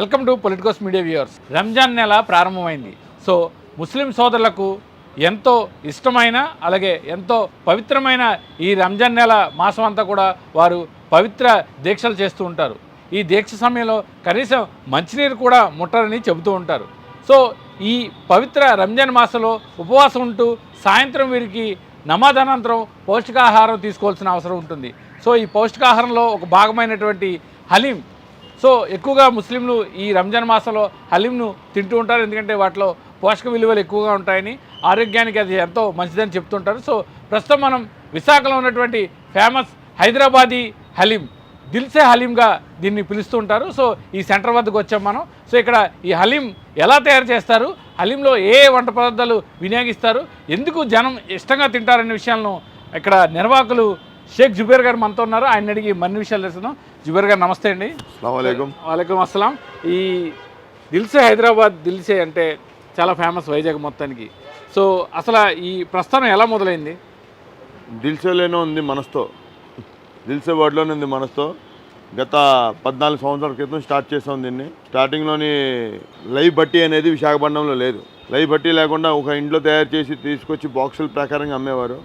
Welcome to Politicos media viewers. Ramzan నెల ప్రారంభమైంది. So ముస్లిం సోదరులకు ఎంతో ఇష్టమైన అలాగే ఎంతో పవిత్రమైన ఈ రంజాన్ నెల మాసం అంతా కూడా వారు పవిత్ర దీక్షలు చేస్తూ ఉంటారు. ఈ దీక్ష సమయంలో కనీసం మంచినీరు కూడా ముట్టరని చెబుతూ ఉంటారు. సో ఈ పవిత్ర రంజాన్ మాసంలో ఉపవాసం ఉంటూ సాయంత్రం వీరికి నమాజ్ అనంతరం పౌష్టికాహారం తీసుకోవాల్సిన అవసరం ఉంటుంది. సో ఈ పౌష్టికాహారంలో ఒక భాగమైనటువంటి హలీం. సో ఎక్కువగా ముస్లింలు ఈ రంజాన్ మాసంలో హలీంను తింటూ ఉంటారు. ఎందుకంటే వాటిలో పోషక విలువలు ఎక్కువగా ఉంటాయని, ఆరోగ్యానికి అది ఎంతో మంచిదని చెప్తుంటారు. సో ప్రస్తుతం మనం విశాఖలో ఉన్నటువంటి ఫేమస్ హైదరాబాదీ హలీం, దిల్సే హలీంగా దీన్ని పిలుస్తూ ఉంటారు. సో ఈ సెంటర్ వద్దకు వచ్చాం మనం. సో ఇక్కడ ఈ హలీం ఎలా తయారు చేస్తారు, హలీంలో ఏ వంట పదార్థాలు వినియోగిస్తారు, ఎందుకు జనం ఇష్టంగా తింటారనే విషయాలను ఇక్కడ నిర్వాహకులు షేక్ జుబేర్ గారు మనతో ఉన్నారు. ఆయన అడిగి మరిన్ని విషయాలు తెలుసుకుందాం. జుబేర్ గారు నమస్తే అండి. వాలేకుం అస్సలాం. ఈ దిల్సే హైదరాబాద్ దిల్సే అంటే చాలా ఫేమస్ వైజాగ్ మొత్తానికి. సో అసలు ఈ ప్రస్థానం ఎలా మొదలైంది? దిల్సేలోనే ఉంది మనసుతో, దిల్సే వర్డ్లోనే ఉంది మనసుతో. గత 14 సంవత్సరాల క్రితం స్టార్ట్ చేసాం దీన్ని. స్టార్టింగ్లోని లైవ్ బట్టి అనేది విశాఖపట్నంలో లేదు. లైవ్ బట్టి లేకుండా ఒక ఇంట్లో తయారు చేసి తీసుకొచ్చి బాక్సుల ప్రకారంగా అమ్మేవారు.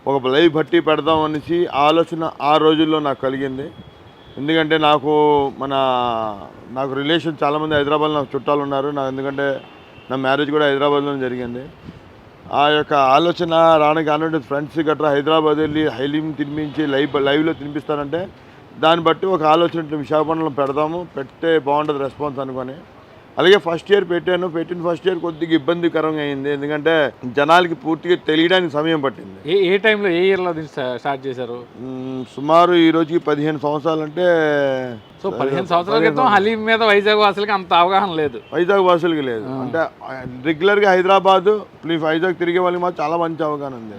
ఒక లైవ్ బట్టి పెడదాం అనేసి ఆలోచన ఆ రోజుల్లో నాకు కలిగింది. ఎందుకంటే నాకు రిలేషన్ చాలామంది హైదరాబాద్లో నాకు చుట్టాలు ఉన్నారు. ఎందుకంటే నా మ్యారేజ్ కూడా హైదరాబాద్లోనే జరిగింది. ఆ యొక్క ఆలోచన రావడానికి కారణం ఫ్రెండ్స్ గట్రా హైదరాబాద్ వెళ్ళి హలీం తినిపించి లైవ్లో తినిపిస్తారంటే దాన్ని బట్టి ఒక ఆలోచన విశాఖపట్నంలో పెడదాము, పెడితే బాగుంటుంది రెస్పాన్స్ అనుకొని. అలాగే ఫస్ట్ ఇయర్ పెట్టిన ఫస్ట్ ఇయర్ కొద్దిగా ఇబ్బందికరంగా అయింది. ఎందుకంటే జనాలకి పూర్తిగా తెలియడానికి సమయం పట్టింది. ఏ టైంలో, ఏ ఇయర్లో స్టార్ట్ చేశారు? సుమారు ఈ రోజుకి 15 సంవత్సరాలు. అంటే సో 15 సంవత్సరాల క్రితం హలీం మీద వైజాగ్ వాసులకి అంత అవగాహన లేదు. వైజాగ్ వాసులకి లేదు. అంటే రెగ్యులర్గా హైదరాబాద్ వైజాగ్ తిరిగే వాళ్ళకి మాత్రం చాలా మంచి అవగాహన ఉంది.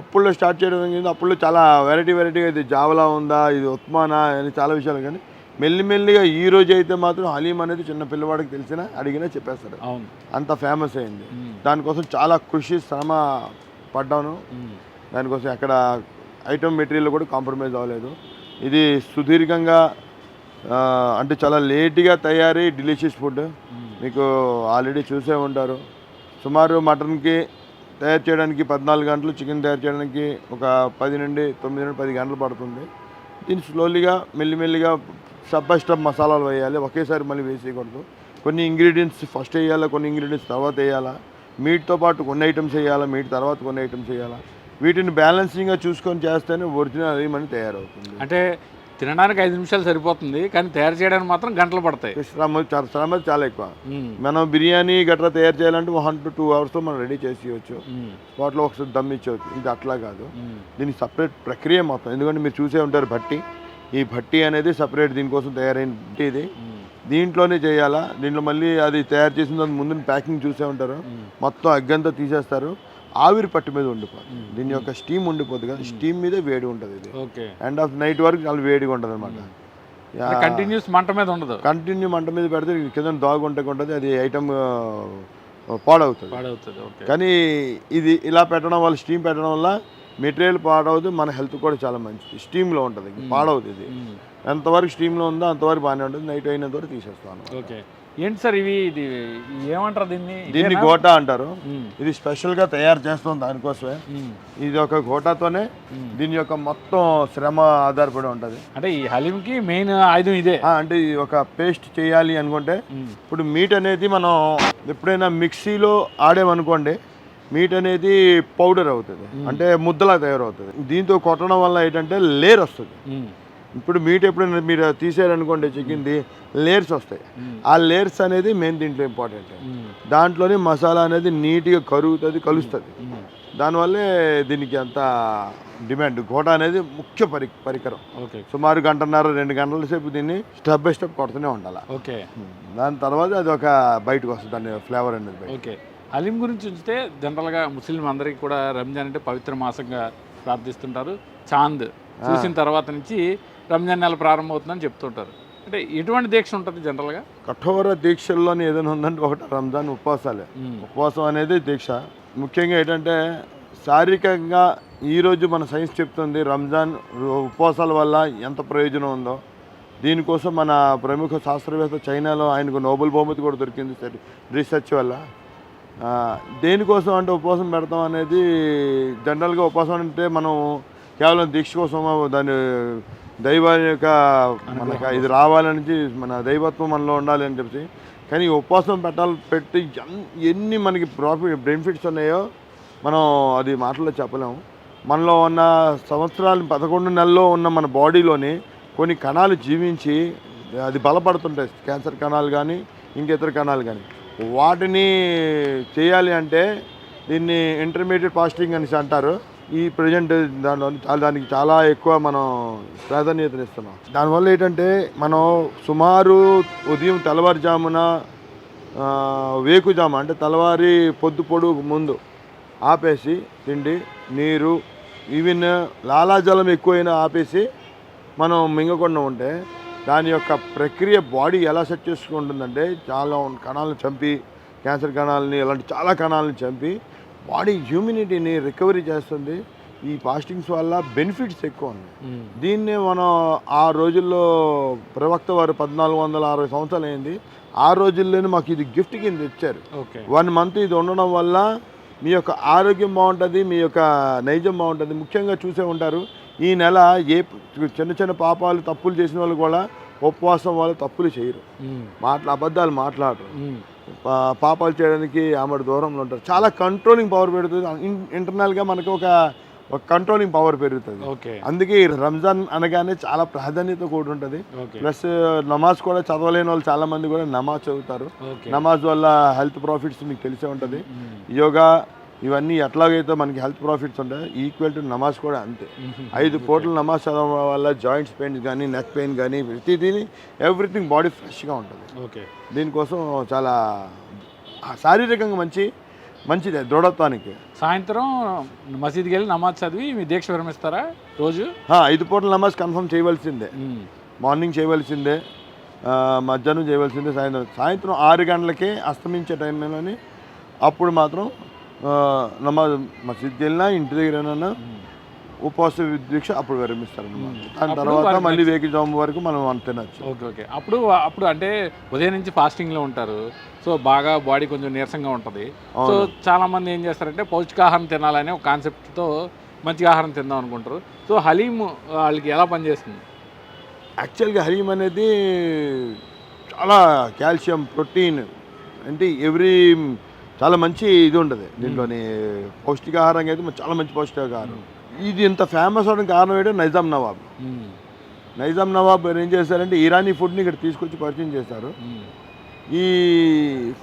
అప్పుల్లో స్టార్ట్ చేయడం జరిగింది. అప్పుల్లో చాలా వెరైటీగా ఇది జావలా ఉందా, ఇది ఉత్మానా అని చాలా విషయాలు. కానీ మెల్లిమెల్లిగా ఈ రోజు అయితే మాత్రం హలీం అనేది చిన్న పిల్లవాడికి తెలిసినా అడిగినా చెప్పేస్తారు. అంత ఫేమస్ అయింది. దానికోసం చాలా కృషి శ్రమ పడ్డాను. దానికోసం ఎక్కడ ఐటమ్ మెటీరియల్ కూడా కాంప్రమైజ్ అవ్వలేదు. ఇది సుదీర్ఘంగా అంటే చాలా లేట్గా తయారీ డెలిషియస్ ఫుడ్. మీకు ఆల్రెడీ చూసే ఉంటారు. సుమారు మటన్కి తయారు చేయడానికి 14 గంటలు, చికెన్ తయారు చేయడానికి ఒక 10 నుండి 9 నుండి 10 గంటలు పడుతుంది. దీన్ని స్లోలీగా మెల్లిమెల్లిగా స్టెప్ బై స్టెప్ మసాలాలు వేయాలి. ఒకేసారి మళ్ళీ వేసేయకూడదు. కొన్ని ఇంగ్రీడియంట్స్ ఫస్ట్ వేయాలా, కొన్ని ఇంగ్రీడియంట్స్ తర్వాత వేయాలా. మీట్తో పాటు కొన్ని ఐటమ్స్ వేయాలా, మీట్ తర్వాత కొన్ని ఐటమ్స్ వేయాలా. వీటిని బ్యాలెన్సింగ్గా చూసుకొని చేస్తేనే ఒరిజినల్ హలీం అని తయారవుతుంది. అంటే తినడానికి 5 నిమిషాలు సరిపోతుంది, కానీ తయారు చేయడానికి మాత్రం గంటలు పడతాయి. శ్రమ చాలా ఎక్కువ. మనం బిర్యానీ గట్రా తయారు చేయాలంటే 1 to 2 అవర్స్తో మనం రెడీ చేసేయచ్చు. వాటిలో ఒకసారి దమ్ ఇచ్చేవచ్చు. ఇది అట్లా కాదు. దీనికి సపరేట్ ప్రక్రియ మొత్తం. ఎందుకంటే మీరు చూసే ఉంటారు భట్టి. ఈ భట్టి అనేది సపరేట్ దీనికోసం తయారైన ఇది. దీంట్లోనే చేయాలా. దీంట్లో మళ్ళీ అది తయారు చేసిన దాని ముందు ప్యాకింగ్ చూసే ఉంటారు. మొత్తం అగ్గంతా తీసేస్తారు. ఆవిరి పట్టు మీద ఉండిపోతుంది. దీని యొక్క స్టీమ్ ఉండిపోతుంది కదా, స్టీమ్ మీదే వేడి ఉంటుంది. ఇది ఎండ్ ఆఫ్ నైట్ వరకు చాలా వేడిగా ఉంటుంది అనమాట. కంటిన్యూస్ మంట మీద ఉండదు. కంటిన్యూ మంట మీద పెడితే కింద దాగు ఉంటుంది. అది ఐటమ్ పాడవుతుంది. కానీ ఇది ఇలా పెట్టడం వల్ల, స్టీమ్ పెట్టడం వల్ల మెటీరియల్ పాడవద్దు, మన హెల్త్ కూడా చాలా మంచిది. స్టీమ్లో ఉంటుంది, పాడవుతుంది. ఇది ఎంతవరకు స్టీమ్లో ఉందో అంతవరకు బాగానే ఉంటుంది. నైట్ అయినంత వరకు తీసేస్తాను. ఓకే, ఏంటి సార్ ఇవి? ఇది ఏమంటారు దీన్ని గోటా అంటారు. ఇది స్పెషల్గా తయారు చేస్తాం దానికోసమే. ఇది ఒక గోటాతోనే దీని యొక్క మొత్తం శ్రమ ఆధారపడి ఉంటుంది. అంటే ఈ హలీంకి మెయిన్ ఆయుధం ఇదే. అంటే ఒక పేస్ట్ చేయాలి అనుకుంటే, ఇప్పుడు మీట్ అనేది మనం ఎప్పుడైనా మిక్సీలో ఆడేమనుకోండి, మీట్ అనేది పౌడర్ అవుతుంది, అంటే ముద్దలా తయారవుతుంది. దీంతో కొట్టడం వల్ల ఏంటంటే లేయర్ వస్తుంది. ఇప్పుడు మీట్ ఎప్పుడైనా మీరు తీసారనుకోండి, చికెన్ది లేయర్స్ వస్తాయి. ఆ లేయర్స్ అనేది మెయిన్ దీంట్లో ఇంపార్టెంట్. దాంట్లోనే మసాలా అనేది నీట్గా కలుస్తుంది. దానివల్లే దీనికి అంత డిమాండ్. గోటా అనేది ముఖ్య పరికరం. సుమారు 1.5-2 గంటల సేపు దీన్ని స్టెప్ బై స్టెప్ కొడుతూనే ఉండాలి. దాని తర్వాత అది ఒక బయటకు వస్తుంది, దాని ఫ్లేవర్ అనేది. ఓకే, హలీం గురించి చూస్తే జనరల్గా ముస్లిం అందరికీ కూడా రంజాన్ అంటే పవిత్ర మాసంగా ప్రార్థిస్తుంటారు. చాంద్ చూసిన తర్వాత నుంచి రంజాన్ నెల ప్రారంభమవుతుందని చెప్తుంటారు. అంటే ఎటువంటి దీక్ష ఉంటుంది జనరల్గా? కఠోర దీక్షల్లోనే ఏదైనా ఉందంటే ఒకటి రంజాన్ ఉపవాసాలే. ఉపవాసం అనేది దీక్ష. ముఖ్యంగా ఏంటంటే శారీరకంగా ఈరోజు మన సైన్స్ చెప్తుంది రంజాన్ ఉపవాసాల వల్ల ఎంత ప్రయోజనం ఉందో. దీనికోసం మన ప్రముఖ శాస్త్రవేత్త చైనాలో ఆయనకు నోబెల్ బహుమతి కూడా దొరికింది రీసెర్చ్ వల్ల. దేనికోసం అంటే ఉపవాసం పెడతాం అనేది జనరల్గా ఉపవాసం అంటే మనం కేవలం దీక్ష కోసం దాని దైవ యొక్క మనకు ఇది రావాలని మన దైవత్వం మనలో ఉండాలి అని చెప్పి. కానీ ఉపవాసం పెట్టి ఎన్ని మనకి బెనిఫిట్స్ ఉన్నాయో మనం అది మాటల్లో చెప్పలేము. మనలో ఉన్న సంవత్సరాలు 11 నెలల్లో ఉన్న మన బాడీలోని కొన్ని కణాలు జీవించి అది బలపడుతుంటాయి. క్యాన్సర్ కణాలు కానీ ఇంకితర కణాలు కానీ వాటిని చేయాలి అంటే దీన్ని ఇంటర్మీడియట్ ఫాస్టింగ్ అని అంటారు. ఈ ప్రజెంట్ దానికి చాలా ఎక్కువ మనం ప్రాధాన్యతనిస్తున్నాం. దానివల్ల ఏంటంటే మనం సుమారు ఉదయం తెల్లవారుజామున వేకుజాము అంటే తెల్లవారి పొద్దుపొడుగు ముందు ఆపేసి తిండి నీరు ఈవెన్ లాలాజలం ఎక్కువైనా ఆపేసి మనం మింగకుండా ఉంటే దాని యొక్క ప్రక్రియ బాడీ ఎలా సెట్ చేసుకుంటుందంటే చాలా కణాలను చంపి క్యాన్సర్ కణాలని ఇలాంటి చాలా కణాలను చంపి బాడీ హ్యూమినిటీని రికవరీ చేస్తుంది. ఈ ఫాస్టింగ్స్ వల్ల బెనిఫిట్స్ ఎక్కువ ఉన్నాయి. దీన్నే మనం ఆ రోజుల్లో ప్రవక్త వారు 1460 సంవత్సరాలు అయింది. ఆ రోజుల్లోనే మాకు ఇది గిఫ్ట్ కింద ఇచ్చారు. 1 మంత్ ఇది ఉండడం వల్ల మీ యొక్క ఆరోగ్యం బాగుంటుంది, మీ యొక్క నైజం బాగుంటుంది. ముఖ్యంగా చూసే ఉంటారు ఈ నెల ఏ చిన్న చిన్న పాపాలు తప్పులు చేసిన వాళ్ళు కూడా ఉపవాసం వాళ్ళు తప్పులు చేయరు, అబద్ధాలు మాట్లాడరు, పాపాలు చేయడానికి ఆమె దూరంలో ఉంటారు. చాలా కంట్రోలింగ్ పవర్ పెడుతుంది. ఇంటర్నల్గా మనకు ఒక కంట్రోలింగ్ పవర్ పెరుగుతుంది. అందుకే రంజాన్ అనగానే చాలా ప్రాధాన్యత కూడా ఉంటుంది. ప్లస్ నమాజ్ కూడా చదవలేని వాళ్ళు చాలా మంది కూడా నమాజ్ చదువుతారు. నమాజ్ వల్ల హెల్త్ ప్రాఫిట్స్ మీకు తెలిసే ఉంటుంది. యోగా ఇవన్నీ ఎట్లాగైతే మనకి హెల్త్ ప్రాఫిట్స్ ఉంటాయి ఈక్వల్ టు నమాజ్ కూడా అంతే. 5 పూటలు నమాజ్ చదవడం వల్ల జాయింట్స్ పెయిన్స్ కానీ నెక్ పెయిన్ కానీ ప్రతిదీ ఎవ్రీథింగ్ బాడీ ఫ్రెష్గా ఉంటుంది. దీనికోసం చాలా శారీరకంగా మంచిది దృఢత్వానికి. సాయంత్రం మసీద్కి వెళ్ళి నమాజ్ చదివి మీ దీక్ష విరమిస్తారా రోజు? 5 పూటల నమాజ్ కన్ఫర్మ్ చేయవలసిందే. మార్నింగ్ చేయవలసిందే, మధ్యాహ్నం చేయవలసిందే, సాయంత్రం 6 గంటలకే అస్తమించే టైంలోని అప్పుడు మాత్రం నమాజ్ మసీద్కి వెళ్ళినా ఇంటి దగ్గర ఉపవాస దీక్ష అప్పుడు విరమిస్తారు అన్నమాట. దాని తర్వాత మళ్ళీ వేకుజాము వరకు మనం తినచ్చు. ఓకే. అప్పుడు అంటే ఉదయం నుంచి ఫాస్టింగ్లో ఉంటారు. సో బాగా బాడీ కొంచెం నీరసంగా ఉంటుంది. సో చాలామంది ఏం చేస్తారంటే పౌష్టికాహారం తినాలనే ఒక కాన్సెప్ట్తో మంచిగా ఆహారం తిందాం అనుకుంటారు. సో హలీం వాళ్ళకి ఎలా పనిచేస్తుంది? యాక్చువల్గా హలీం అనేది చాలా కాల్షియం ప్రోటీన్ అంటే చాలా మంచి ఇది ఉంటుంది దీంట్లోని. పౌష్టికాహారం అయితే చాలా మంచి పౌష్టికాహారం. ఇది ఇంత ఫేమస్ అవడం కారణం ఏంటంటే నైజాం నవాబ్ ఏం చేశారంటే ఇరానీ ఫుడ్ని ఇక్కడ తీసుకొచ్చి పరిచయం చేశారు. ఈ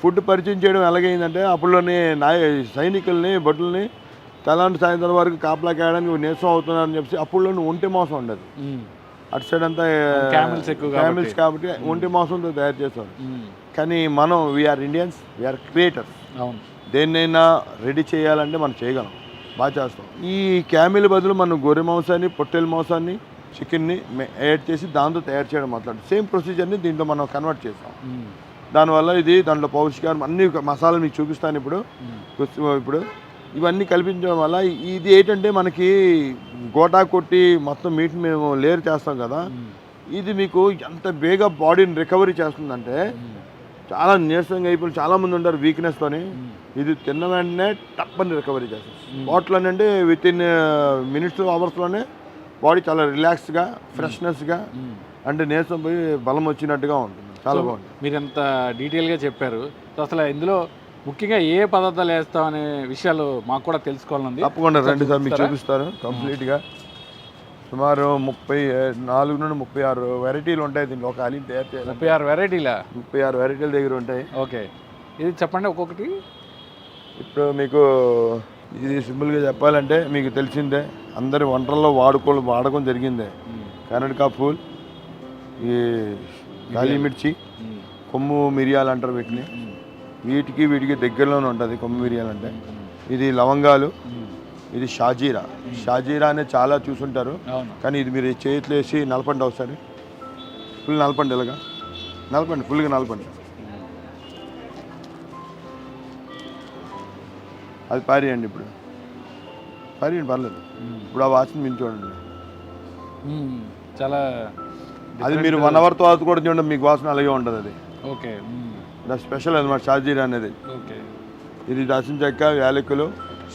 ఫుడ్ పరిచయం చేయడం ఎలాగైందంటే అప్పుడులోనే సైనికుల్ని బొట్టుల్ని తెల్లాంటి సాయంత్రం వరకు కాపలా కాయడానికి నీరసం అవుతున్నారని చెప్పి అప్పుడులోనే ఒంటి మాంసం ఉండదు. అటు సైడ్ అంతా క్యామిల్స్ కాబట్టి ఒంటి మాంసంతో తయారు చేస్తారు. కానీ మనం వీఆర్ ఇండియన్స్, వీఆర్ క్రియేటర్స్. దేన్నైనా రెడీ చేయాలంటే మనం చేయగలం, బాగా చేస్తాం. ఈ క్యామిల్ బదులు మనం గొర్రె మాంసాన్ని పొట్టేల మాంసాన్ని చికెన్ని యాడ్ చేసి దాంతో తయారు చేయడం మాట్లాడు సేమ్ ప్రొసీజర్ని దీంట్లో మనం కన్వర్ట్ చేస్తాం. దానివల్ల దాంట్లో పౌష్టికారం అన్ని మసాలాలు మీకు చూపిస్తాను ఇప్పుడు ఇవన్నీ కల్పించడం వల్ల ఇది ఏంటంటే మనకి గోటా కొట్టి మొత్తం మీట్ని మేము లేయర్ చేస్తాం కదా, ఇది మీకు ఎంత బేగా బాడీని రికవరీ చేస్తుందంటే చాలా నీరసంగా అయిపోయి చాలామంది ఉంటారు వీక్నెస్తోని. ఇది తిన్న వెంటనే టప్పని రికవరీ చేస్తుంది. బాటిల్ అంటే విత్ ఇన్ మినిట్స్ అవర్స్లోనే బాడీ చాలా రిలాక్స్గా ఫ్రెష్నెస్గా అంటే నీరసం పోయి బలం వచ్చినట్టుగా ఉంటుంది. చాలా బాగుంది. మీరు ఎంత డీటెయిల్గా చెప్పారు. అసలు ఇందులో ముఖ్యంగా ఏ పదార్థాలు వేస్తాం అనే విషయాలు మాకు కూడా తెలుసుకోవాలండి. తప్పకుండా రండి సార్, మీకు చూపిస్తారు కంప్లీట్గా. సుమారు 34 నుండి 36 వెరైటీలు ఉంటాయి దీంట్లో. ఒక హలీం తయారు చేయాలి 36 వెరైటీలా? 36 వెరైటీల దగ్గర ఉంటాయి. ఓకే, ఇది చెప్పండి ఒక్కొక్కటి. ఇప్పుడు మీకు ఇది సింపుల్గా చెప్పాలంటే మీకు తెలిసిందే, అందరి వంటల్లో వాడకం జరిగిందే. కర్ణాటక పూల్, ఈ కాళీ మిర్చి, కొమ్ము మిరియాలు అంటారు వీటిని. వీటికి దగ్గరలోనే ఉంటుంది కొమ్ము మిరియాలు అంటే. ఇది లవంగాలు, ఇది షాజీరా అనేది చాలా చూసుంటారు. కానీ ఇది మీరు చేతిలో వేసి నలపండి ఒకసారి. ఫుల్ నలపండి, ఇలాగా నలపండి, ఫుల్గా నలపండి. అది పారేయండి. ఇప్పుడు పారేయండి, పర్లేదు. ఇప్పుడు ఆ వాసన మీరు చూడండి. చాలా అది మీరు 1 అవర్ తర్వాత కూడా చూడండి మీకు వాసన అలాగే ఉంటుంది. అది ఓకే, స్పెషల్ అనమాట షాజీరా అనేది. ఓకే, ఇది దాల్చిన చెక్క, యాలకులు,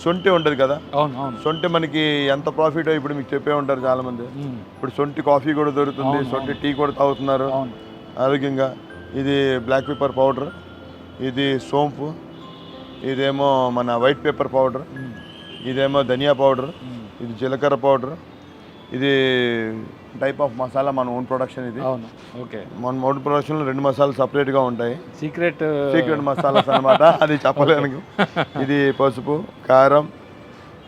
సొంటి ఉంటుంది కదా. అవును అవును. సొంటి మనకి ఎంత ప్రాఫిట్ ఇప్పుడు మీకు చెప్పే ఉంటారు చాలా మంది. ఇప్పుడు సొంటి కాఫీ కూడా దొరుకుతుంది, సొంటి టీ కూడా తాగుతున్నారు ఆరోగ్యంగా. ఇది బ్లాక్ పెప్పర్ పౌడర్, ఇది సోంపు, ఇదేమో మన వైట్ పెప్పర్ పౌడర్, ఇదేమో ధనియా పౌడర్, ఇది జీలకర్ర పౌడర్. ఇది టైప్ ఆఫ్ మసాలా మన ఓన్ ప్రొడక్షన్. ఇది అవును. ఓకే, మన ఓన్ ప్రొడక్షన్లో 2 మసాలాలు సపరేట్గా ఉంటాయి, సీక్రెట్ మసాలాస్ అనమాట. అది చెప్పలేను. ఇది పసుపు, కారం,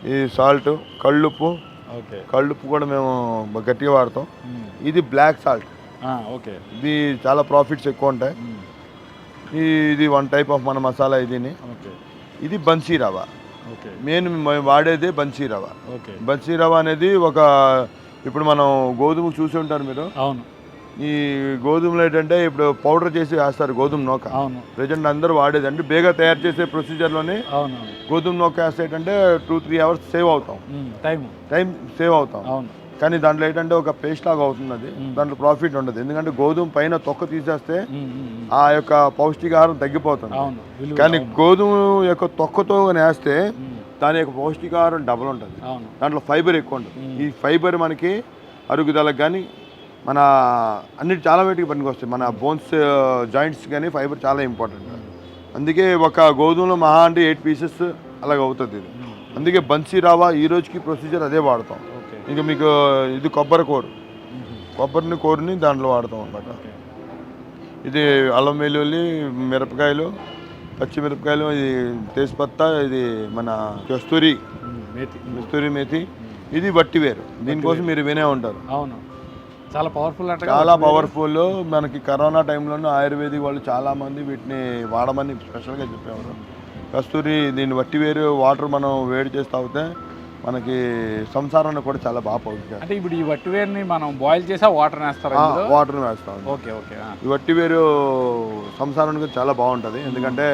ఇది సాల్ట్, కళ్ళుప్పు. ఓకే, కళ్ళుప్పు కూడా మేము గట్టిగా వాడతాం. ఇది బ్లాక్ సాల్ట్. ఓకే, ఇది చాలా ప్రాఫిట్స్ ఎక్కువ ఉంటాయి. ఇది 1 టైప్ ఆఫ్ మన మసాలా. ఇదిని ఇది బన్సీ రవ్వ. ఓకే, మేము వాడేది బన్సీ రవ్వ. ఓకే, బన్సీ రవ్వ అనేది ఒక ఇప్పుడు మనం గోధుమ చూసి ఉంటారు మీరు. అవును. ఈ గోధుమలు ఏంటంటే ఇప్పుడు పౌడర్ చేసి వేస్తారు గోధుమ నూక. అవును, ప్రజెంట్ అందరూ వాడేది అంటే బేగా తయారు చేసే ప్రొసీజర్లోనే అవును. గోధుమ నూక వేస్తే ఏంటంటే 2-3 అవర్స్ సేవ్ అవుతాం, టైం సేవ్ అవుతాం. అవును. కానీ దాంట్లో ఏంటంటే ఒక పేస్ట్ లాగా అవుతుంది. అది దాంట్లో ప్రాఫిట్ ఉండదు, ఎందుకంటే గోధుమ పైన తొక్క తీసేస్తే ఆ యొక్క పౌష్టికాహారం తగ్గిపోతుంది. కానీ గోధుమ యొక్క తొక్కతో వేస్తే దాని యొక్క పౌష్టికాహారం డబుల్ ఉంటుంది. దాంట్లో ఫైబర్ ఎక్కువ ఉంటుంది. ఈ ఫైబర్ మనకి అరుగుదలకు కానీ మన అన్నిటి చాలా వేటికి పనికి వస్తాయి. మన బోన్స్ జాయింట్స్ కానీ ఫైబర్ చాలా ఇంపార్టెంట్. అందుకే ఒక గోధుమలో మహా అంటే 8 పీసెస్ అలాగ అవుతుంది ఇది. అందుకే బన్సీ రావా ఈ రోజుకి ప్రొసీజర్ అదే వాడతాం. ఇంకా మీకు ఇది కొబ్బరిని కోరిని దాంట్లో వాడతాం అన్నమాట. ఇది అల్లం వెల్లుల్లి, మిరపకాయలు, పచ్చిమిరపకాయలు, ఇది తేజ్పత్తా, ఇది మన కస్తూరి మేతి, ఇది వట్టివేరు. దీనికోసం మీరు వినే ఉంటారు. అవును, చాలా పవర్ఫుల్ అంటే చాలా పవర్ఫుల్. మనకి కరోనా టైంలోనూ ఆయుర్వేదిక్ వాళ్ళు చాలామంది వీటిని వాడమని స్పెషల్గా చెప్పేవారు. కస్తూరి దీన్ని వట్టివేరు వాటర్ మనం వేడి చేసి తాగితే మనకి సంసారాన్ని కూడా చాలా బాగా పౌష్టిక. అంటే ఇప్పుడు ఈ వట్టివేరుని మనం బాయిల్ చేసా వాటర్ వేస్తారా? వాటర్ వేస్తాం. Okay, okay. ఈ వట్టివేరు సంసారానికి చాలా బాగుంటుంది, ఎందుకంటే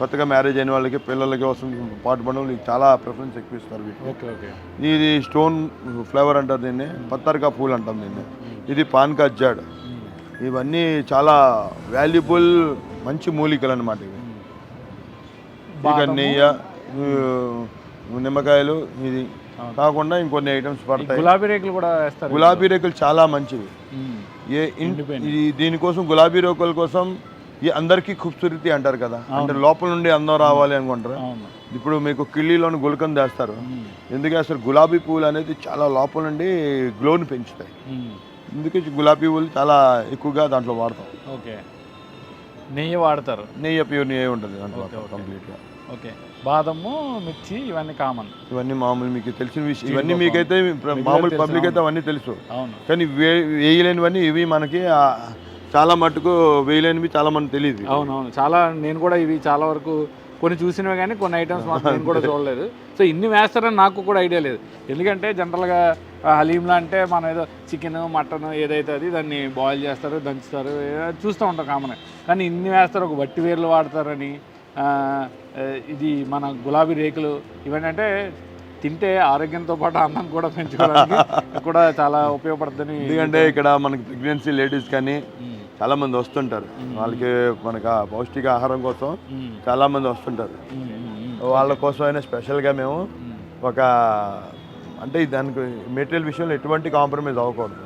కొత్తగా మ్యారేజ్ అయిన వాళ్ళకి, పిల్లలకి కోసం పాటు పడడం చాలా ప్రిఫరెన్స్ ఎక్కువ ఇస్తారు వీటికి. Okay, okay. ఇది స్టోన్ ఫ్లేవర్ అంటారు దీన్ని, పత్తర్కా పూలు అంటాం దీన్ని. ఇది పాన్కా జాడ్. ఇవన్నీ చాలా వాల్యుబుల్ మంచి మూలికలు అన్నమాట. ఇవి ఇక నెయ్యి, నిమ్మకాయలు, ఇది కాకుండా ఇంకొన్ని ఐటమ్స్ పడతాయి. గులాబీ రేకులు కూడా వేస్తారు. గులాబీ రేకులు చాలా మంచివి. దీనికోసం గులాబీ రేకుల కోసం అందరికీ ఖూబ్సూరతి అంటారు కదా, అంటే లోపల నుండి అందం రావాలి అనుకుంటారు. ఇప్పుడు మీకు కిళ్ళీలోని గులకం వేస్తారు. ఎందుకు వేస్తారు? గులాబీ పువ్వులు అనేది చాలా లోపల నుండి గ్లోని పెంచుతాయి. అందుకే గులాబీ పువ్వులు చాలా ఎక్కువగా దాంట్లో వాడతాం. ఓకే, నెయ్యి వాడతారు. నెయ్యి, ప్యూర్ నెయ్యి ఉంటుంది దాంట్లో కంప్లీట్గా. ఓకే, బాదము, మిర్చి ఇవన్నీ కామన్. ఇవన్నీ మామూలు మీకు తెలిసిన విషయం. ఇవన్నీ మీకైతే మామూలు పబ్లిక్ అయితే అవన్నీ తెలుసు. అవును. కానీ వేయలేనివన్నీ ఇవి మనకి చాలా మటుకు వేయలేనివి చాలా మంది తెలియదు. అవునవును, చాలా. నేను కూడా ఇవి చాలా వరకు కొన్ని చూసినవి కానీ కొన్ని ఐటమ్స్ మాత్రం నేను కూడా చూడలేదు. సో ఇన్ని వేస్తారని నాకు కూడా ఐడియా లేదు. ఎందుకంటే జనరల్గా హలీంలా అంటే మనం ఏదో చికెన్, మటన్ ఏదైతే అది దాన్ని బాయిల్ చేస్తారు, దంచుతారు, చూస్తూ ఉంటాం కామన్. కానీ ఇన్ని వేస్తారు, ఒక వట్టి వేర్లు వాడతారని. ఇది మన గులాబీ రేకులు ఇవన్నీ అంటే తింటే ఆరోగ్యంతో పాటు అన్నం కూడా పెంచుకోవడానికి కూడా చాలా ఉపయోగపడుతుంది. ఎందుకంటే ఇక్కడ మనకి ప్రెగ్నెన్సీ లేడీస్ కానీ చాలా మంది వస్తుంటారు. వాళ్ళకి మనకు పౌష్టిక ఆహారం కోసం చాలా మంది వస్తుంటారు. వాళ్ళ కోసం అయినా స్పెషల్గా మేము ఒక అంటే దానికి మెటీరియల్ విషయంలో ఎటువంటి కాంప్రమైజ్ అవ్వకూడదు.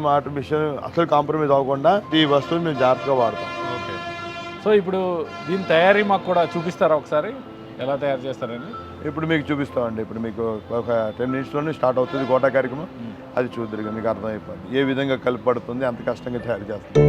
మాట విషయం అసలు కాంప్రమైజ్ అవ్వకుండా ఈ వస్తువుని మేము జాగ్రత్తగా వాడతాం. ఓకే. సో ఇప్పుడు దీని తయారీ మాకు కూడా చూపిస్తారా ఒకసారి, ఎలా తయారు చేస్తారని? ఇప్పుడు మీకు చూపిస్తామండి. ఇప్పుడు మీకు ఒక 10 నిమిషంలోనే స్టార్ట్ అవుతుంది గోటా కార్యక్రమం. అది చూద్దరుగా మీకు అర్థమైపోతుంది ఏ విధంగా కలిపి పడుతుంది, అంత కష్టంగా తయారు చేస్తుంది.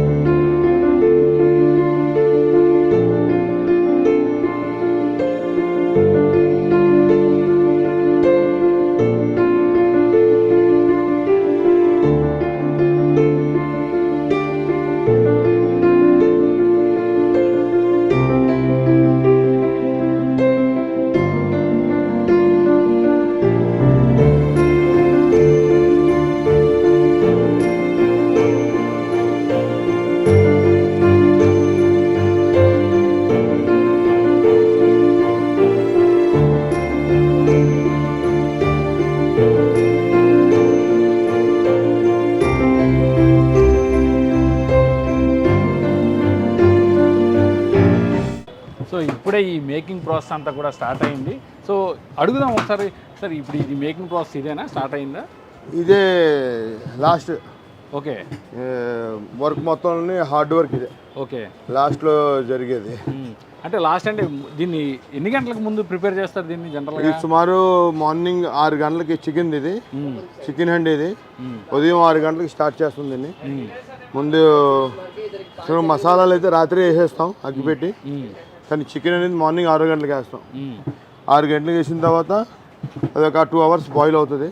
ప్రాసెస్ అంతా కూడా స్టార్ట్ అయింది. సో అడుగుదాం ఒకసారి సార్, ఇప్పుడు ఇది మేకింగ్ ప్రాసెస్ ఇదేనా స్టార్ట్ అయిందా? ఇదే లాస్ట్ ఓకే వర్క్ మొత్తం హార్డ్ వర్క్ ఇదే ఓకే లాస్ట్లో జరిగేది. అంటే లాస్ట్ అంటే దీన్ని ఎన్ని గంటలకు ముందు ప్రిపేర్ చేస్తారు దీన్ని జనరల్గా? ఇది సుమారు మార్నింగ్ 6 గంటలకి చికెన్ ఇది చికెన్ హండి ఇది ఉదయం 6 గంటలకి స్టార్ట్ చేస్తుంది దీన్ని. ముందు మసాలాలు అయితే రాత్రి వేసేస్తాం అగ్గిపెట్టి, కానీ చికెన్ అనేది మార్నింగ్ 6 గంటలకి వేస్తాం. 6 గంటలకు వేసిన తర్వాత అది ఒక 2 hours బాయిల్ అవుతుంది.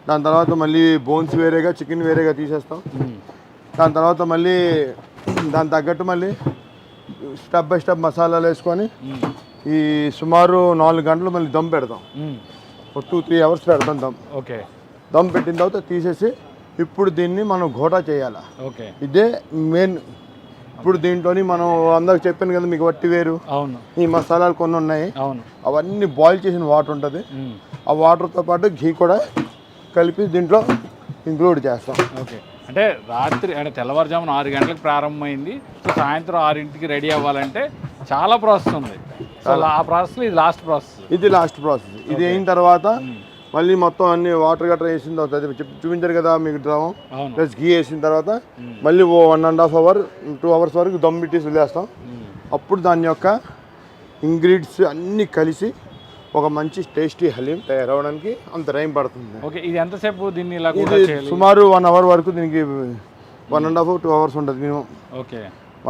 దాని తర్వాత మళ్ళీ బోన్స్ వేరేగా చికెన్ వేరేగా తీసేస్తాం. దాని తర్వాత మళ్ళీ దాని తగ్గట్టు మళ్ళీ స్టెప్ బై స్టెప్ మసాలాలు వేసుకొని ఈ సుమారు 4 గంటలు మళ్ళీ దమ్ పెడతాం. ఒక 2-3 hours పెడతాం దమ్. ఓకే దమ్ పెట్టిన తర్వాత తీసేసి ఇప్పుడు దీన్ని మనం ఘోటా చేయాలి. ఓకే ఇదే మెయిన్. ఇప్పుడు దీంట్లోని మనం అందరికి చెప్పాను కదా మీకు వట్టి వేరు, అవును, ఈ మసాలాలు కొన్ని ఉన్నాయి, అవును, అవన్నీ బాయిల్ చేసిన వాటర్ ఉంటుంది. ఆ వాటర్తో పాటు ఘీ కూడా కలిపి దీంట్లో ఇంక్లూడ్ చేస్తాం. ఓకే అంటే రాత్రి అంటే తెల్లవారుజామున 6 గంటలకు ప్రారంభమైంది. సో సాయంత్రం 6ంటికి రెడీ అవ్వాలంటే చాలా ప్రాసెస్ ఉంది. సో ఆ ప్రాసెస్లో ఇది లాస్ట్ ప్రాసెస్. ఇది లాస్ట్ ప్రాసెస్. ఇది అయిన తర్వాత మళ్ళీ మొత్తం అన్ని వాటర్ గట్రా వేసిన తర్వాత చూపించారు కదా మీకు ద్రవం ప్లస్ ఘీ వేసిన తర్వాత మళ్ళీ 1.5 hour 2 hours వరకు దమ్ పెట్టేసి వదిలేస్తాం. అప్పుడు దాని యొక్క ఇంగ్రీడియంట్స్ అన్నీ కలిసి ఒక మంచి టేస్టీ హలీం తయారవడానికి అంత టైం పడుతుంది. ఓకే ఇది ఎంతసేపు దీన్ని ఇలా సుమారు 1 hour వరకు దీనికి 1.5-2 hours ఉంటుంది మినిమం. ఓకే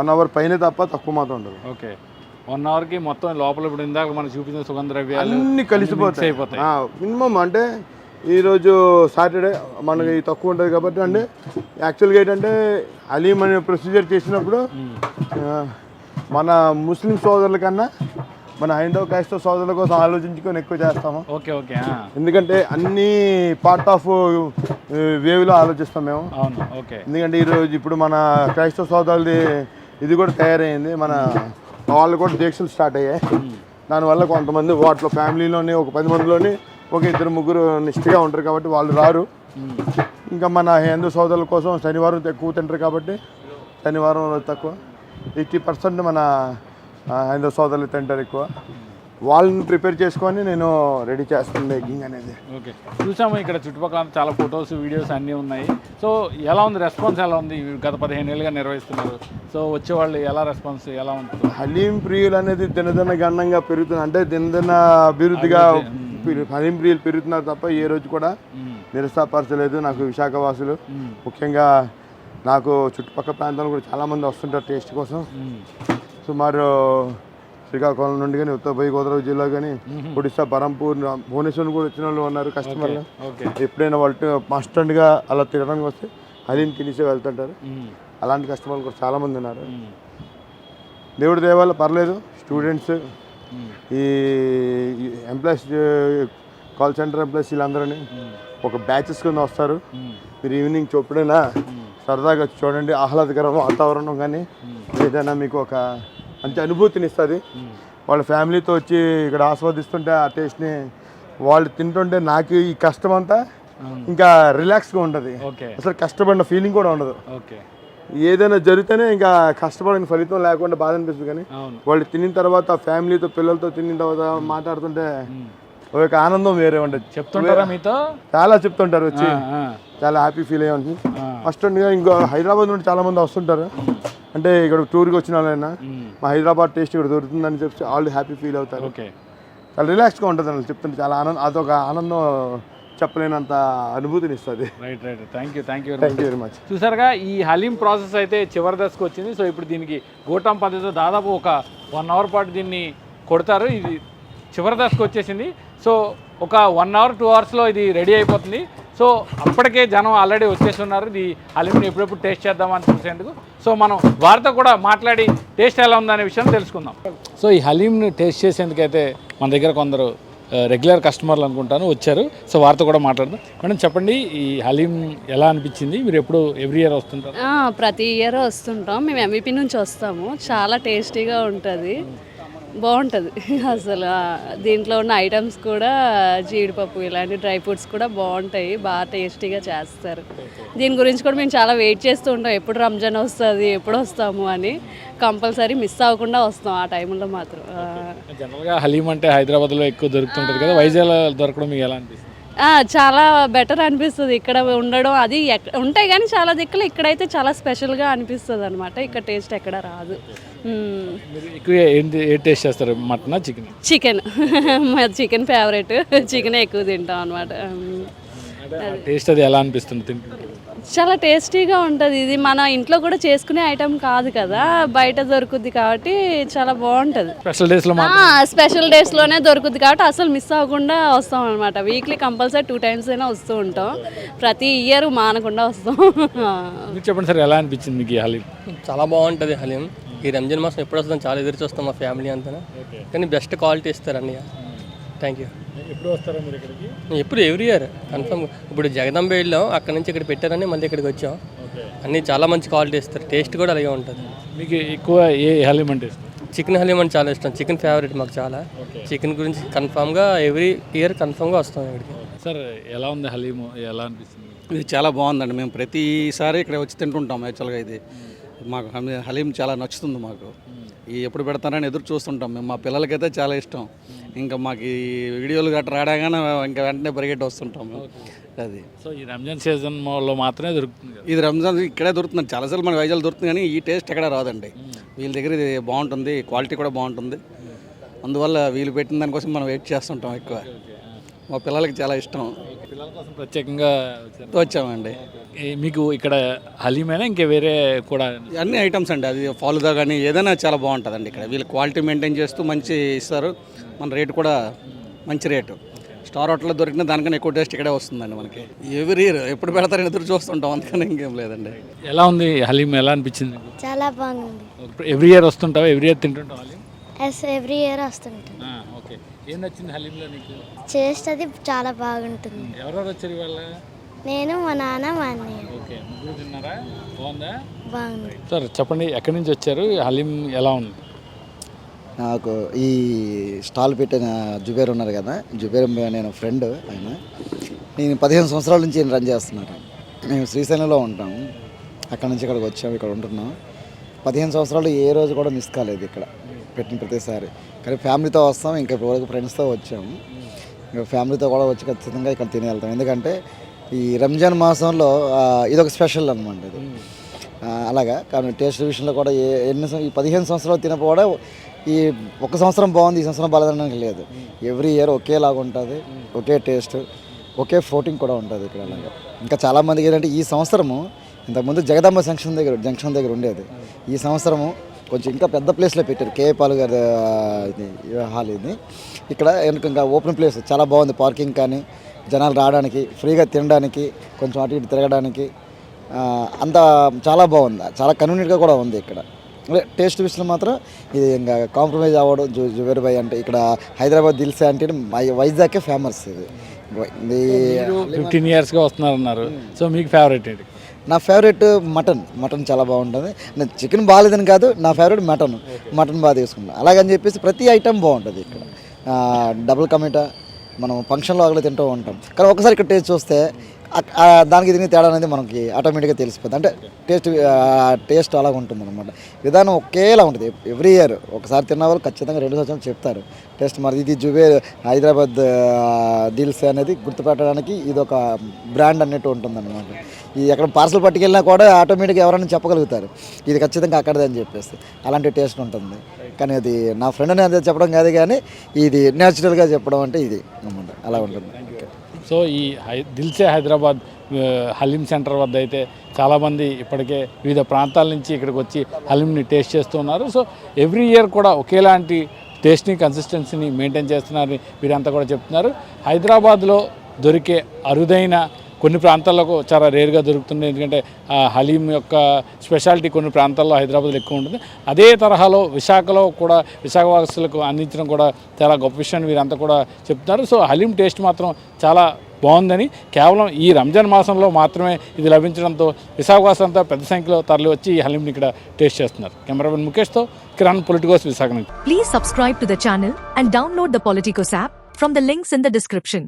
1 hour పైన తప్ప తక్కువ మాత్రం ఉండదు. ఓకే 1 hourకి మొత్తం లోపల ఇప్పుడు ఇందాక మనం చూపించిన సుగంధ ద్రవ్యాలు అన్ని కలిసిపోతాయి. మినిమం అంటే ఈరోజు సాటర్డే మనకి తక్కువ ఉంటుంది కాబట్టి అంటే యాక్చువల్గా ఏంటంటే హలీం అనే ప్రొసీజర్ చేసినప్పుడు మన ముస్లిం సోదరుల కన్నా మన హైందవ క్రైస్తవ సోదరుల కోసం ఆలోచించుకొని ఎక్కువ చేస్తాము. ఓకే ఓకే ఎందుకంటే అన్ని పార్ట్ ఆఫ్ వేవ్లో ఆలోచిస్తాం మేము. అవును ఓకే. ఎందుకంటే ఈరోజు ఇప్పుడు మన క్రైస్తవ సోదరులది ఇది కూడా తయారైంది, మన వాళ్ళు కూడా దీక్షలు స్టార్ట్ అయ్యాయి. దానివల్ల కొంతమంది వాటిలో ఫ్యామిలీలోని ఒక 10 మందిలోని ఒక 2-3 నిష్ఠగా ఉంటారు కాబట్టి వాళ్ళు రారు. ఇంకా మన హిందూ సోదరుల కోసం శనివారం ఎక్కువ తింటారు కాబట్టి శనివారం తక్కువ 80% మన హైందవ సోదరులు తింటారు ఎక్కువ. వాళ్ళని ప్రిపేర్ చేసుకొని నేను రెడీ చేస్తాను మేకింగ్ అనేది. ఓకే చూసాము ఇక్కడ చుట్టుపక్కల చాలా ఫొటోస్ వీడియోస్ అన్నీ ఉన్నాయి. సో ఎలా ఉంది రెస్పాన్స్, ఎలా ఉంది? గత 15 ఏళ్ళుగా నిర్వహిస్తున్నారు. సో వచ్చేవాళ్ళు ఎలా రెస్పాన్స్ ఎలా ఉంటుంది? హలీం ప్రియులు అనేది దినదిన గణనంగా పెరుగుతుంది, అంటే దినదిన అభివృద్ధిగా హలీం ప్రియులు పెరుగుతున్నారు తప్ప ఏ రోజు కూడా నిరుత్సాహపరచలేదు. నాకు విశాఖ వాసులు ముఖ్యంగా నాకు చుట్టుపక్కల ప్రాంతాలు కూడా చాలామంది వస్తుంటారు టేస్ట్ కోసం. సుమారు శ్రీకాకుళం నుండి కానీ ఉత్తర గోదావరి జిల్లా కానీ ఒడిశా బరంపూర్ భువనేశ్వర్ కూడా వచ్చిన వాళ్ళు ఉన్నారు కస్టమర్లు. ఎప్పుడైనా వాళ్ళు మస్టండ్గా అలా తినడానికి వస్తే హలీం తినేసి వెళ్తుంటారు. అలాంటి కస్టమర్లు కూడా చాలామంది ఉన్నారు. దేవుడి దేవాల పర్లేదు. స్టూడెంట్స్, ఈ ఎంప్లాయీస్, కాల్ సెంటర్ ఎంప్లాయీస్ వీళ్ళందరూ ఒక బ్యాచెస్ కింద వస్తారు. మీరు ఈవినింగ్ ఎప్పుడైనా సరదాగా చూడండి, ఆహ్లాదకర వాతావరణం కానీ ఏదైనా మీకు ఒక మంచి అనుభూతిని ఇస్తుంది. వాళ్ళ ఫ్యామిలీతో వచ్చి ఇక్కడ ఆస్వాదిస్తుంటే ఆ టేస్ట్ని వాళ్ళు తింటుంటే నాకు ఈ కష్టం అంతా ఇంకా రిలాక్స్గా ఉంటుంది. అసలు కష్టపడిన ఫీలింగ్ కూడా ఉండదు. ఏదైనా జరిగితేనే ఇంకా కష్టపడిన ఫలితం లేకుండా బాధ అనిపిస్తుంది. కానీ వాళ్ళు తినిన తర్వాత ఫ్యామిలీతో పిల్లలతో తినిన తర్వాత మాట్లాడుతుంటే ఒక ఆనందం వేరే ఉండదు. చెప్తుంటారా మీతో? చాలా చెప్తుంటారు, వచ్చి చాలా హ్యాపీ ఫీల్ అయ్యే ఉంటుంది. ఫస్ట్ ఇంకో హైదరాబాద్ నుండి చాలా మంది వస్తుంటారు, అంటే ఇక్కడ టూర్కి వచ్చిన వాళ్ళైనా మా హైదరాబాద్ టేస్ట్ ఇక్కడ దొరుకుతుందని చెప్పి వాళ్ళు హ్యాపీ ఫీల్ అవుతారు. చాలా రిలాక్స్గా ఉంటుంది అని చెప్తుంటే చాలా ఆనందం, అదొక ఆనందం చెప్పలేనంత అనుభూతిని ఇస్తుంది. Right right thank you very much. చూసారుగా ఈ హలీం ప్రాసెస్ అయితే చివరి దశకు వచ్చింది. సో ఇప్పుడు దీనికి గోటాం పద్ధతిలో దాదాపు ఒక 1 hour పాటు దీన్ని కొడతారు. ఇది చివరి దశకు వచ్చేసింది. సో ఒక 1 hour 2 hours ఇది రెడీ అయిపోతుంది. సో అప్పటికే జనం ఆల్రెడీ వచ్చేసి ఉన్నారు ఇది హలీంని ఎప్పుడెప్పుడు టేస్ట్ చేద్దామని చూసేందుకు. సో మనం వారితో కూడా మాట్లాడి టేస్ట్ ఎలా ఉందనే విషయం తెలుసుకుందాం. సో ఈ హలీంని టేస్ట్ చేసేందుకైతే మన దగ్గర కొందరు రెగ్యులర్ కస్టమర్లు అనుకుంటాను వచ్చారు. సో వారితో కూడా మాట్లాడదాం. మేడం చెప్పండి, ఈ హలీం ఎలా అనిపించింది? మీరు ఎప్పుడు ఎవ్రీ ఇయర్ వస్తుంటారు? ప్రతి ఇయర్ వస్తుంటాం. మేము ఎంవిపి నుంచి వస్తాము. చాలా టేస్టీగా ఉంటుంది. బాగుంటుంది అసలు. దీంట్లో ఉన్న ఐటమ్స్ కూడా జీడిపప్పు ఇలాంటి డ్రై ఫ్రూట్స్ కూడా బాగుంటాయి, బాగా టేస్టీగా చేస్తారు. దీని గురించి కూడా మేము చాలా వెయిట్ చేస్తూ ఉంటాం, ఎప్పుడు రంజాన్ వస్తుంది, ఎప్పుడు వస్తాము అని. కంపల్సరీ మిస్ అవ్వకుండా వస్తాం ఆ టైంలో మాత్రం. జనరల్గా హలీం అంటే హైదరాబాద్లో ఎక్కువ దొరుకుతుంటుంది కదా, వైజాగ్లో దొరకడం మీకు ఎలా అనిపిస్తుంది? చాలా బెటర్ అనిపిస్తుంది ఇక్కడ ఉండడం. అది ఉంటాయి కానీ చాలా దిక్కులు, ఇక్కడైతే చాలా స్పెషల్గా అనిపిస్తుంది అనమాట. ఇక్కడ టేస్ట్ ఎక్కడ రాదు. మీరు ఎక్కువ ఏంటి ఏ టేస్ట్ చేస్తారు, మటనా చికెన్? చికెన్ మాది చికెన్ ఫేవరెట్, చికెనే ఎక్కువ తింటాం అనమాట. టేస్ట్ అది ఎలా అనిపిస్తుంది తింటుంటే? చాలా టేస్టీగా ఉంటుంది. ఇది మన ఇంట్లో కూడా చేసుకునే ఐటెం కాదు కదా, బయట దొరుకుద్ది కాబట్టి చాలా బాగుంటుంది. స్పెషల్ డేస్లో స్పెషల్ డేస్లోనే దొరుకుద్ది కాబట్టి అసలు మిస్ అవ్వకుండా వస్తాం అనమాట. వీక్లీ కంపల్సరీ 2 times అయినా వస్తూ ఉంటాం, ప్రతి ఇయర్ మానకుండా వస్తాం. మీరు చెప్పండి సార్, ఎలా అనిపించింది మీకు ఈ హలీం? చాలా బాగుంటుంది హలీం. ఈ రంజాన్ మాసం ఎప్పుడు వస్తుందని చాలా ఎదురు చూస్తాం మా ఫ్యామిలీ అంతా. కానీ బెస్ట్ క్వాలిటీ ఇస్తారు అన్నయ్య. Thank you. ఎప్పుడు వస్తారా మీరు ఇక్కడికి? ఎప్పుడు ఎవ్రీ ఇయర్ కన్ఫర్మ్. ఇప్పుడు జగదంబ వెళ్ళాం, అక్కడ నుంచి ఇక్కడ పెట్టారని మళ్ళీ ఇక్కడికి వచ్చాం. అన్నీ చాలా మంచి క్వాలిటీ ఇస్తారు, టేస్ట్ కూడా అలాగే ఉంటుంది. మీకు ఎక్కువ ఏ హలీం అంటే ఇష్టం? చికెన్ హలీం అంటే చాలా ఇష్టం, చికెన్ ఫేవరెట్ మాకు చాలా. చికెన్ గురించి కన్ఫామ్గా ఎవ్రీ ఇయర్ కన్ఫామ్గా వస్తాం ఇక్కడికి. సార్ ఎలా ఉంది హలీము, ఎలా అనిపిస్తుంది? ఇది చాలా బాగుందండి. మేము ప్రతిసారి ఇక్కడ వచ్చి తింటుంటాం. యాక్చువల్గా ఇది మాకు హలీం చాలా నచ్చుతుంది మాకు. ఈ ఎప్పుడు పెడతారని ఎదురు చూస్తుంటాం మేము. మా పిల్లలకైతే చాలా ఇష్టం. ఇంకా మాకు ఈ వీడియోలు గట్రా రాగానే ఇంకా వెంటనే పరిగెట్టి వస్తుంటాము. అది సో ఈ రంజాన్ సీజన్లో మాత్రమే దొరుకుతుంది కదా? ఇది రంజాన్ ఇక్కడే దొరుకుతుంది. చాలాసార్లు మన వైజాగ్ దొరుకుతుంది కానీ ఈ టేస్ట్ ఎక్కడ రాదండి. వీళ్ళ దగ్గర ఇది బాగుంటుంది, క్వాలిటీ కూడా బాగుంటుంది. అందువల్ల వీళ్ళు పెట్టిన దానికోసం మనం వెయిట్ చేస్తుంటాం ఎక్కువ. మా పిల్లలకి చాలా ఇష్టం, పిల్లల కోసం ప్రత్యేకంగా వచ్చామండి. మీకు ఇక్కడ హలీమేనా ఇంకా వేరే కూడా? అన్ని ఐటమ్స్ అండి, అది ఫాలుదా కానీ ఏదైనా చాలా బాగుంటుందండి ఇక్కడ. వీళ్ళు క్వాలిటీ మెయింటైన్ చేస్తూ మంచి ఇస్తారు. మన రేటు కూడా మంచి రేటు. స్టార్ హోటల్లో దొరికిన దానికన్నా ఎక్కువ టేస్ట్ ఇక్కడే వస్తుందండి మనకి. ఎవ్రీ ఇయర్ ఎప్పుడు పెడతారని ఎదురు చూస్తుంటాం, అందుకని ఇంకేం లేదండి. ఎలా ఉంది హలీం, ఎలా అనిపించింది? చాలా బాగుంది. ఎవ్రీ ఇయర్ వస్తుంటావా? ఎవ్రీ ఇయర్ తింటుంటావు హలీం? ఎవ్రీ ఇయర్ వస్తుంటాం. ఓకే, ఏం నచ్చింది హలీంలో నీకు? టేస్ట్ అది చాలా బాగుంటుంది. ఎవరెవరు వచ్చారు ఇవాళ? నేను, మా నాన్న, మా అన్నయ్య. ఓకే, ముగ్గురు తిన్నారా? బాగుందా? బాగుంది. సార్ చెప్పండి, ఎక్కడి నుంచి వచ్చారు? హలీం ఎలా ఉంది? నాకు ఈ స్టాల్ పెట్టిన జుబేర్ ఉన్నారు కదా, జుబేర్ నేను ఫ్రెండ్. ఆయన నేను 15 సంవత్సరాల నుంచి రన్ చేస్తున్నాను. మేము శ్రీశైలంలో ఉంటాము, అక్కడ నుంచి ఇక్కడికి వచ్చాము, ఇక్కడ ఉంటున్నాం. 15 సంవత్సరాలు ఏ రోజు కూడా మిస్ కాలేదు ఇక్కడ పెట్టిన ప్రతిసారి. కానీ ఫ్యామిలీతో వస్తాం, ఇంకా ఇప్పటివరకు ఫ్రెండ్స్తో వచ్చాము. ఇంకా ఫ్యామిలీతో కూడా వచ్చి ఖచ్చితంగా ఇక్కడ తిని వెళ్తాం. ఎందుకంటే ఈ రంజాన్ మాసంలో ఇదొక స్పెషల్ అనమాట ఇది. అలాగా కానీ టేస్ట్ విషయంలో కూడా ఈ 15 సంవత్సరాలు తినకపోవడం, ఈ ఒక సంవత్సరం బాగుంది, ఈ సంవత్సరం బాగాలేదనడానికి లేదు. ఎవ్రీ ఇయర్ ఒకేలాగా ఉంటుంది, ఒకే టేస్ట్, ఒకే ఫ్లోటింగ్ కూడా ఉంటుంది ఇక్కడ. అలాగా ఇంకా చాలామందికి ఏంటంటే ఈ సంవత్సరము ఇంతకుముందు జగదాంబ జంక్షన్ దగ్గర ఉండేది. ఈ సంవత్సరము కొంచెం ఇంకా పెద్ద ప్లేస్లో పెట్టారు, కేఏ పాల్ గారి ఇది హాల్. ఇది ఇక్కడ ఇంకా ఓపెన్ ప్లేస్ చాలా బాగుంది. పార్కింగ్ కానీ, జనాలు రావడానికి, ఫ్రీగా తినడానికి, కొంచెం అటు ఇటు తిరగడానికి అంతా చాలా బాగుంది. చాలా కన్వీనియంట్గా కూడా ఉంది ఇక్కడ. టేస్ట్ విషయంలో మాత్రం ఇది ఇంకా కాంప్రమైజ్ అవ్వడం. జుబేర్ భాయ్ అంటే ఇక్కడ హైదరాబాద్ దిల్సే అంటే వైజాగ్కే ఫేమస్. ఇది 15 yearsగా వస్తున్నారన్నారు. సో మీకు ఫేవరెట్ ఏంటి? నా ఫేవరెట్ మటన్ చాలా బాగుంటుంది. నేను చికెన్ బాగాలేదని కాదు, నా ఫేవరెట్ మటన్ బాగా తీసుకుంటాను. అలాగని చెప్పేసి ప్రతి ఐటెం బాగుంటుంది ఇక్కడ. డబుల్ కమిటా మనం ఫంక్షన్లో అక్కడ తింటూ ఉంటాం, కానీ ఒకసారి ఇక్కడ టేస్ట్ చూస్తే దానికి దీనికి తేడా అనేది మనకి ఆటోమేటిక్గా తెలిసిపోతుంది. అంటే టేస్ట్ అలాగ ఉంటుంది అనమాట. విధానం ఒకేలా ఉంటుంది. ఎవ్రీ ఇయర్ ఒకసారి తిన్న వాళ్ళు ఖచ్చితంగా 2 సంవత్సరాలు చెప్తారు టేస్ట్ మరి. ఇది జుబేర్ హైదరాబాద్ దిల్సే అనేది గుర్తుపెట్టడానికి ఇది ఒక బ్రాండ్ అన్నట్టు ఉంటుంది అనమాట. ఇది ఎక్కడ పార్సల్ పట్టుకెళ్ళినా కూడా ఆటోమేటిక్గా ఎవరైనా చెప్పగలుగుతారు ఇది ఖచ్చితంగా అక్కడదే అని చెప్పేసి. అలాంటి టేస్ట్ ఉంటుంది. కానీ అది నా ఫ్రెండ్ అనేది చెప్పడం కాదు, కానీ ఇది న్యాచురల్గా చెప్పడం అంటే ఇది అనమాట, అలా ఉంటుంది. సో ఈ దిల్సే హైదరాబాద్ హలీం సెంటర్ వద్ద అయితే చాలామంది ఇప్పటికే వివిధ ప్రాంతాల నుంచి ఇక్కడికి వచ్చి హలీంని టేస్ట్ చేస్తూ ఉన్నారు. సో ఎవ్రీ ఇయర్ కూడా ఒకేలాంటి టేస్ట్ని, కన్సిస్టెన్సీని మెయింటైన్ చేస్తున్నారని వీరంతా కూడా చెప్తున్నారు. హైదరాబాద్లో దొరికే అరుదైన కొన్ని ప్రాంతాలకు చాలా రేర్గా దొరుకుతుంది. ఎందుకంటే హలీం యొక్క స్పెషాలిటీ కొన్ని ప్రాంతాల్లో హైదరాబాద్లో ఎక్కువ ఉంటుంది. అదే తరహాలో విశాఖలో కూడా విశాఖవాసులకు అందించడం కూడా చాలా గొప్ప విషయాన్ని వీరంతా కూడా చెప్తున్నారు. సో హలీం టేస్ట్ మాత్రం చాలా బాగుందని, కేవలం ఈ రంజాన్ మాసంలో మాత్రమే ఇది లభించడంతో విశాఖవాసులంతా పెద్ద సంఖ్యలో తరలి వచ్చి ఈ హలీంని ఇక్కడ టేస్ట్ చేస్తున్నారు. కెమెరామెన్ ముఖేష్తో కిరణ్ పొలిటికోస్ విశాఖ నుంచి. Please subscribe to the channel and download the Politicos app from the links in the description.